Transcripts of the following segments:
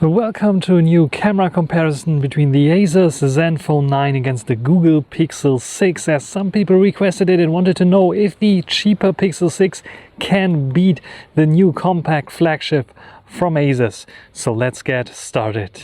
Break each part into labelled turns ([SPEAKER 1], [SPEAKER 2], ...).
[SPEAKER 1] Welcome to a new camera comparison between the Asus Zenfone 9 against the Google Pixel 6, as some people requested it and wanted to know if the cheaper Pixel 6 can beat the new compact flagship from Asus. So let's get started.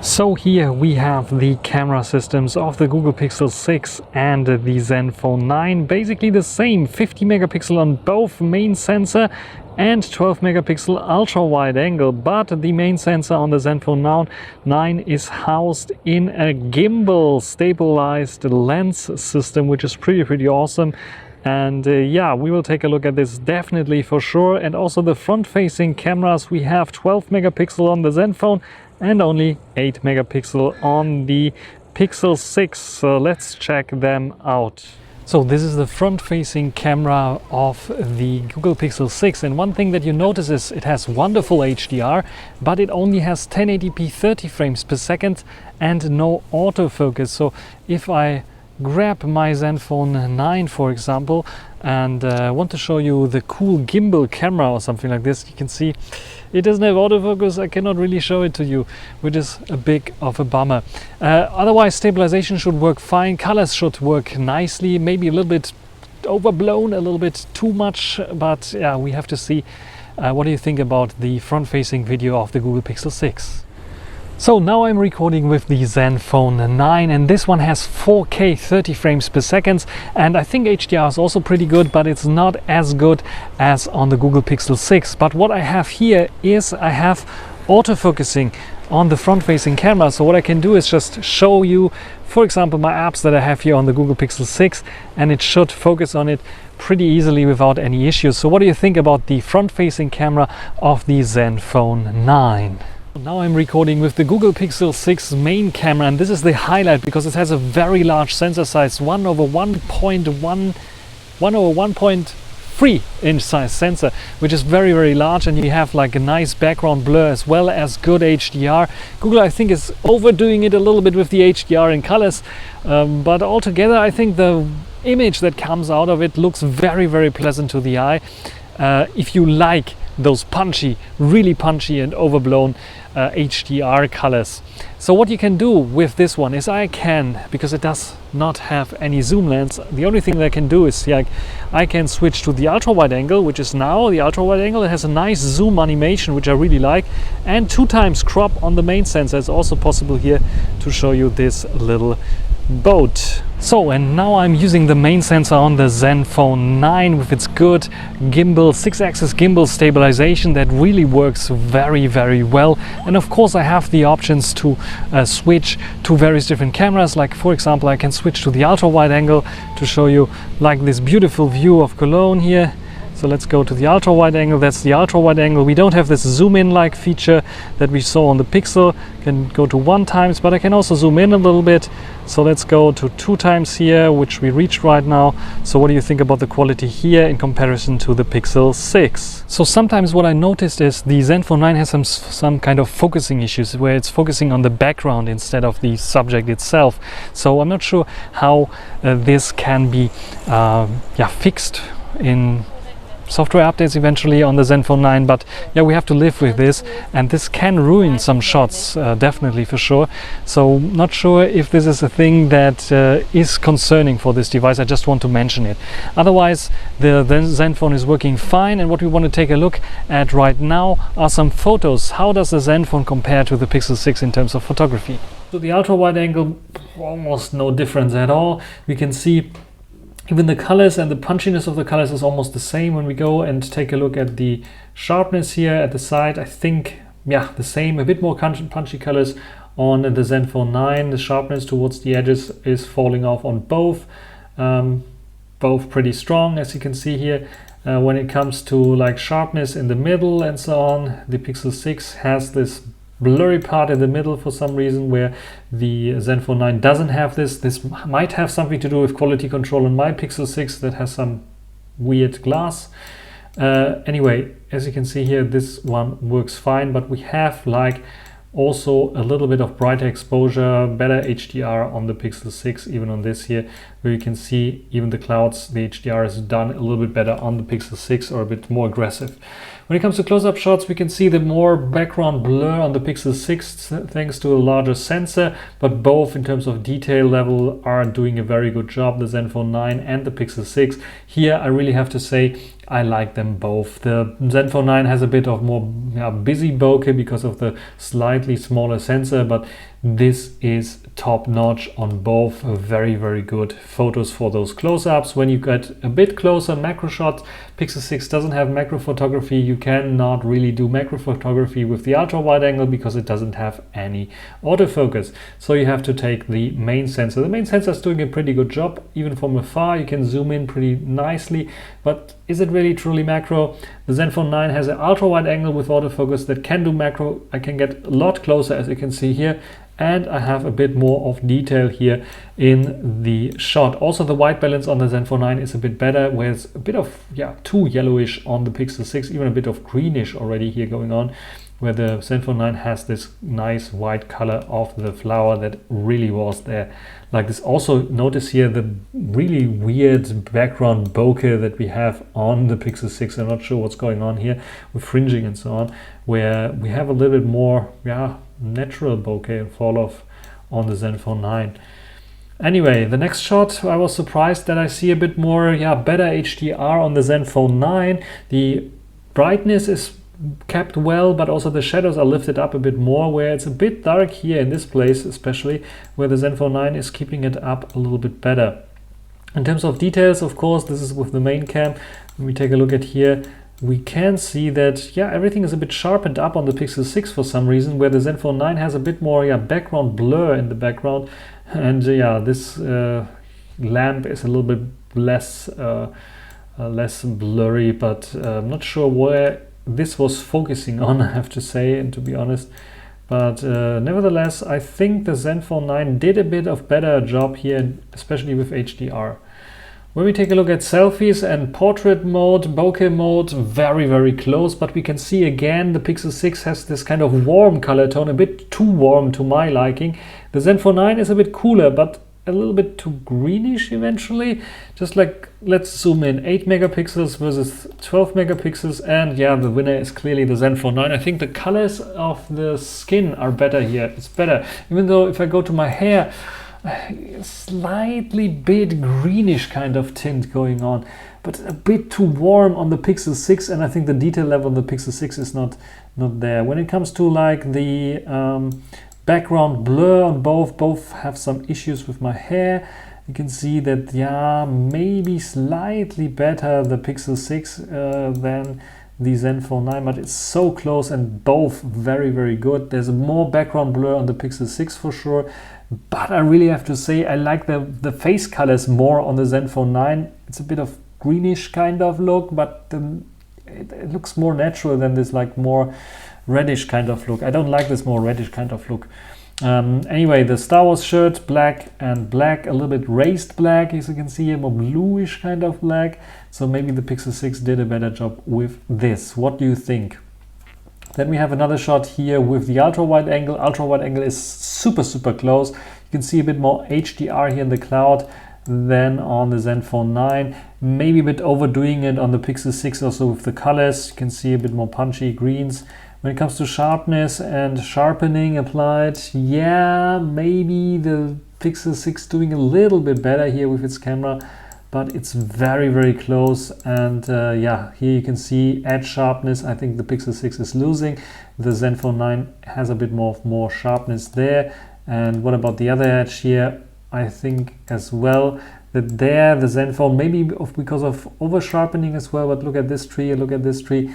[SPEAKER 1] So here we have the camera systems of the Google Pixel 6 and the Zenfone 9. Basically the same, 50 megapixel on both main sensor and 12 megapixel ultra wide angle, but the main sensor on the Zenfone 9 is housed in a gimbal stabilized lens system, which is pretty awesome. And yeah, we will take a look at this definitely for sure. And also the front-facing cameras, we have 12 megapixel on the Zenfone and only 8 megapixel on the Pixel 6. So let's check them out. So this is the front-facing camera of the Google Pixel 6, and one thing that you notice is it has wonderful HDR, but it only has 1080p 30 frames per second and no autofocus. So if I grab my Zenfone 9 for example and want to show you the cool gimbal camera or something like this, you can see it doesn't have autofocus. I cannot really show it to you, which is a bit of a bummer. Otherwise stabilization should work fine, colors should work nicely, maybe a little bit overblown, a little bit too much, but yeah, we have to see. What do you think about the front-facing video of the Google Pixel 6? So now I'm recording with the Zenfone 9, and this one has 4K 30 frames per second, and I think HDR is also pretty good, but it's not as good as on the Google Pixel 6. But what I have here is I have autofocusing on the front-facing camera. So what I can do is just show you, for example, my apps that I have here on the Google Pixel 6, and it should focus on it pretty easily without any issues. So what do you think about the front-facing camera of the Zenfone 9? Now I'm recording with the Google Pixel 6 main camera, and this is the highlight because it has a very large sensor size, 1/1.3 inch size sensor, which is very large, and you have like a nice background blur as well as good HDR. Google, I think, is overdoing it a little bit with the HDR in colors, but altogether I think the image that comes out of it looks very pleasant to the eye. If you like those really punchy and overblown HDR colors. So what you can do with this one is because it does not have any zoom lens, the only thing that I can do is I can switch to the ultra wide angle, which is now the ultra wide angle. It has a nice zoom animation, which I really like, and 2x crop on the main sensor is also possible here to show you this little boat. So, and now I'm using the main sensor on the Zenfone 9 with its good gimbal, 6-axis gimbal stabilization that really works very well. And of course I have the options to switch to various different cameras, like for example I can switch to the ultra wide angle to show you like this beautiful view of Cologne here. So let's go to the ultra wide angle. That's the ultra wide angle. We don't have this zoom in like feature that we saw on the Pixel. Can go to 1x, but I can also zoom in a little bit. So let's go to 2x here, which we reached right now. So what do you think about the quality here in comparison to the Pixel 6? So sometimes what I noticed is the Zenfone 9 has some kind of focusing issues where it's focusing on the background instead of the subject itself. So I'm not sure how this can be fixed in software updates eventually on the Zenfone 9, but yeah, we have to live with this, and this can ruin some shots, definitely for sure. So not sure if this is a thing that is concerning for this device. I just want to mention it. Otherwise the Zenfone is working fine, and what we want to take a look at right now are some photos. How does the Zenfone compare to the Pixel 6 in terms of photography? So the ultra wide angle, almost no difference at all. We can see even the colors, and the punchiness of the colors is almost the same. When we go and take a look at the sharpness here at the side, I think, yeah, the same, a bit more punchy colors on the Zenfone 9. The sharpness towards the edges is falling off on both pretty strong, as you can see here. When it comes to like sharpness in the middle and so on, the Pixel 6 has this blurry part in the middle for some reason, where the Zenfone 9 doesn't have this. This might have something to do with quality control on my Pixel 6 that has some weird glass. Anyway, as you can see here, this one works fine, but we have like Also a little bit of brighter exposure, better HDR on the Pixel 6, even on this here, where you can see even the clouds, the HDR is done a little bit better on the Pixel 6, or a bit more aggressive. When it comes to close-up shots, we can see the more background blur on the Pixel 6 thanks to a larger sensor, but both in terms of detail level are doing a very good job, the Zenfone 9 and the Pixel 6. Here I really have to say I like them both. The Zenfone 9 has a bit of more busy bokeh because of the slightly smaller sensor, but this is top notch on both. Very, very good photos for those close-ups. When you get a bit closer macro shots, Pixel 6 doesn't have macro photography. You cannot really do macro photography with the ultra wide angle because it doesn't have any autofocus. So you have to take the main sensor. The main sensor is doing a pretty good job. Even from afar, you can zoom in pretty nicely, but is it really truly macro? The Zenfone 9 has an ultra wide angle with autofocus that can do macro. I can get a lot closer, as you can see here, and I have a bit more of detail here in the shot. Also, the white balance on the Zenfone 9 is a bit better, whereas a bit of too yellowish on the Pixel 6, even a bit of greenish already here going on, where the Zenfone 9 has this nice white color of the flower that really was there like this. Also notice here the really weird background bokeh that we have on the Pixel 6. I'm not sure what's going on here with fringing and so on, where we have a little bit more natural bokeh fall off on the Zenfone 9. Anyway, the next shot, I was surprised that I see a bit more better HDR on the Zenfone 9. The brightness is kept well, but also the shadows are lifted up a bit more, where it's a bit dark here in this place, especially where the Zenfone 9 is keeping it up a little bit better. In terms of details, of course, this is with the main cam. When we take a look at here, we can see that everything is a bit sharpened up on the Pixel 6 for some reason, where the Zenfone 9 has a bit more background blur in the background, and this lamp is a little bit less blurry, but I'm not sure where this was focusing on, I have to say, and to be honest. But nevertheless, I think the Zenfone 9 did a bit of better job here, especially with HDR. When we take a look at selfies and portrait mode, bokeh mode, very, very close, but we can see again the Pixel 6 has this kind of warm color tone, a bit too warm to my liking. The Zenfone 9 is a bit cooler, but a little bit too greenish eventually. Just like, let's zoom in, 8 megapixels versus 12 megapixels, and the winner is clearly the Zenfone 9. I think the colors of the skin are better here. It's better, even though if I go to my hair, slightly bit greenish kind of tint going on, but a bit too warm on the Pixel 6, and I think the detail level on the Pixel 6 is not there. When it comes to like the background blur on both have some issues with my hair. You can see that maybe slightly better the Pixel 6 than the Zenfone 9, but it's so close and both very, very good. There's more background blur on the Pixel 6 for sure, but I really have to say I like the face colors more on the Zenfone 9. It's a bit of greenish kind of look, but it looks more natural than this like more reddish kind of look. I don't like this more reddish kind of look. Anyway, the Star Wars shirt, black and black, a little bit raised black, as you can see here, more bluish kind of black. So maybe the Pixel 6 did a better job with this. What do you think? Then we have another shot here with the ultra wide angle. Ultra wide angle is super, super close. You can see a bit more HDR here in the cloud than on the Zenfone 9. Maybe a bit overdoing it on the Pixel 6 also with the colors. You can see a bit more punchy greens. When it comes to sharpness and sharpening applied, maybe the Pixel 6 doing a little bit better here with its camera, but it's very, very close. And here you can see edge sharpness. I think the Pixel 6 is losing. The Zenfone 9 has a bit more sharpness there. And what about the other edge here? I think as well that there the Zenfone, maybe because of over sharpening as well, but look at this tree, look at this tree.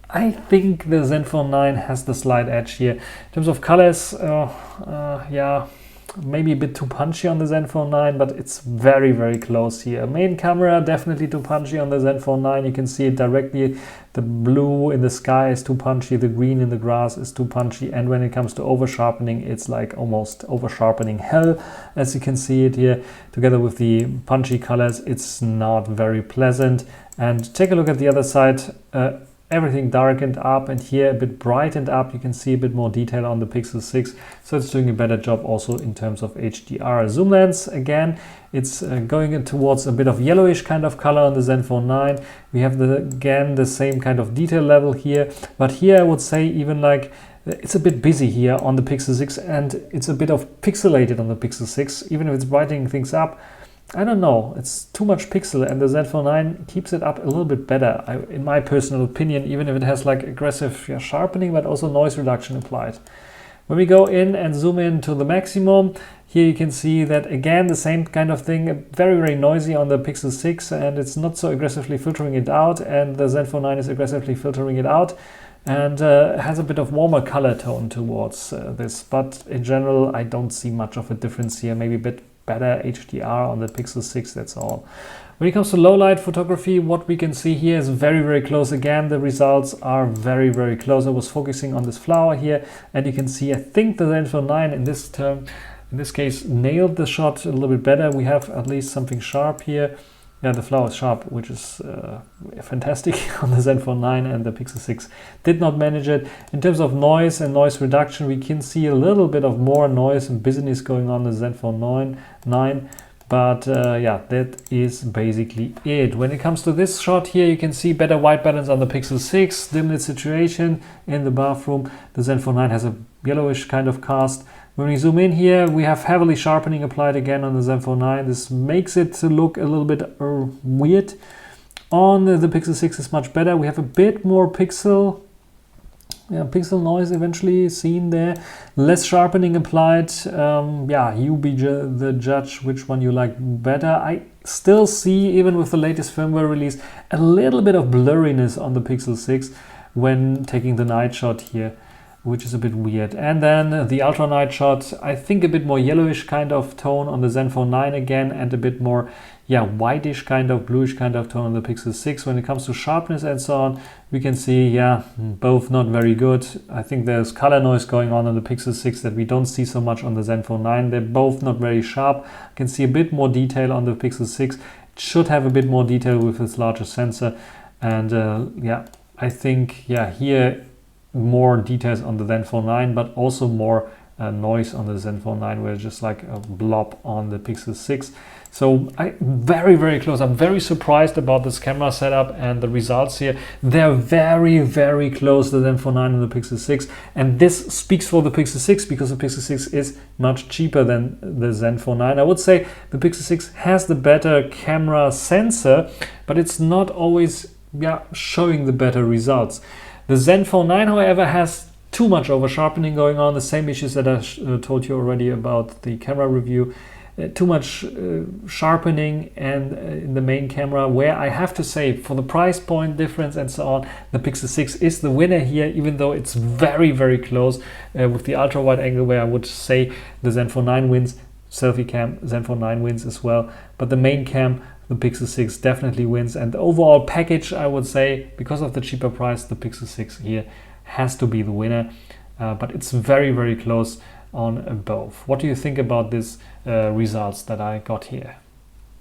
[SPEAKER 1] I think the Zenfone 9 has the slight edge here. In terms of colors, maybe a bit too punchy on the Zenfone 9, but it's very, very close here. Main camera, definitely too punchy on the Zenfone 9. You can see it directly. The blue in the sky is too punchy. The green in the grass is too punchy. And when it comes to over sharpening, it's like almost over sharpening hell, as you can see it here. Together with the punchy colors, it's not very pleasant. And take a look at the other side. everything darkened up, and here a bit brightened up. You can see a bit more detail on the Pixel 6, so it's doing a better job also in terms of HDR. Zoom lens, again, it's going in towards a bit of yellowish kind of color on the Zenfone 9. We have again the same kind of detail level here, but here I would say even like it's a bit busy here on the Pixel 6, and it's a bit of pixelated on the Pixel 6, even if it's brightening things up. I don't know, it's too much pixel, and the Zenfone 9 keeps it up a little bit better, in my personal opinion, even if it has like aggressive sharpening, but also noise reduction applied. When we go in and zoom in to the maximum, here you can see that again the same kind of thing, very, very noisy on the Pixel 6, and it's not so aggressively filtering it out, and the Zenfone 9 is aggressively filtering it out, and has a bit of warmer color tone towards this. But in general, I don't see much of a difference here, maybe a bit better HDR on the Pixel 6, that's all. When it comes to low light photography, what we can see here is very, very close. Again, the results are very, very close. I was focusing on this flower here, and you can see, I think the Zenfone 9 in this case nailed the shot a little bit better. We have at least something sharp here. Yeah, the flower is sharp, which is fantastic on the Zenfone 9, and the Pixel 6 did not manage it. In terms of noise and noise reduction, we can see a little bit of more noise and busyness going on the Zenfone 9, but yeah, that is basically it. When it comes to this shot here, you can see better white balance on the Pixel 6, dim lit situation in the bathroom. The Zenfone 9 has a yellowish kind of cast. When we zoom in here, we have heavily sharpening applied again on the Zenfone 9. This makes it look a little bit weird. On the Pixel 6 is much better. We have a bit more pixel noise eventually seen there. Less sharpening applied. Yeah, you be the judge which one you like better. I still see, even with the latest firmware release, a little bit of blurriness on the Pixel 6 when taking the night shot here, which is a bit weird. And then the ultra night shot, I think a bit more yellowish kind of tone on the Zenfone 9 again, and a bit more, yeah, whitish kind of, bluish kind of tone on the Pixel 6. When it comes to sharpness and so on, we can see, yeah, both not very good. I think there's color noise going on the Pixel 6 that we don't see so much on the Zenfone 9. They're both not very sharp. You can see a bit more detail on the Pixel 6. It should have a bit more detail with its larger sensor. And yeah, I think, yeah, here more details on the Zenfone 9, but also more noise on the Zenfone 9, where it's just like a blob on the Pixel 6. So very, very close. I'm very surprised about this camera setup and the results here. They're very, very close to the Zenfone 9 and the Pixel 6. And this speaks for the Pixel 6, because the Pixel 6 is much cheaper than the Zenfone 9. I would say the Pixel 6 has the better camera sensor, but it's not always showing the better results. The Zenfone 9, however, has too much over sharpening going on. The same issues that I told you already about the camera review. Too much sharpening and in the main camera, where I have to say, for the price point difference and so on, the Pixel 6 is the winner here, even though it's very, very close with the ultra wide angle, where I would say the Zenfone 9 wins. Selfie cam, Zenfone 9 wins as well. But the main cam, the Pixel 6 definitely wins. And the overall package, I would say, because of the cheaper price, the Pixel 6 here has to be the winner. But it's very, very close on both. What do you think about these results that I got here?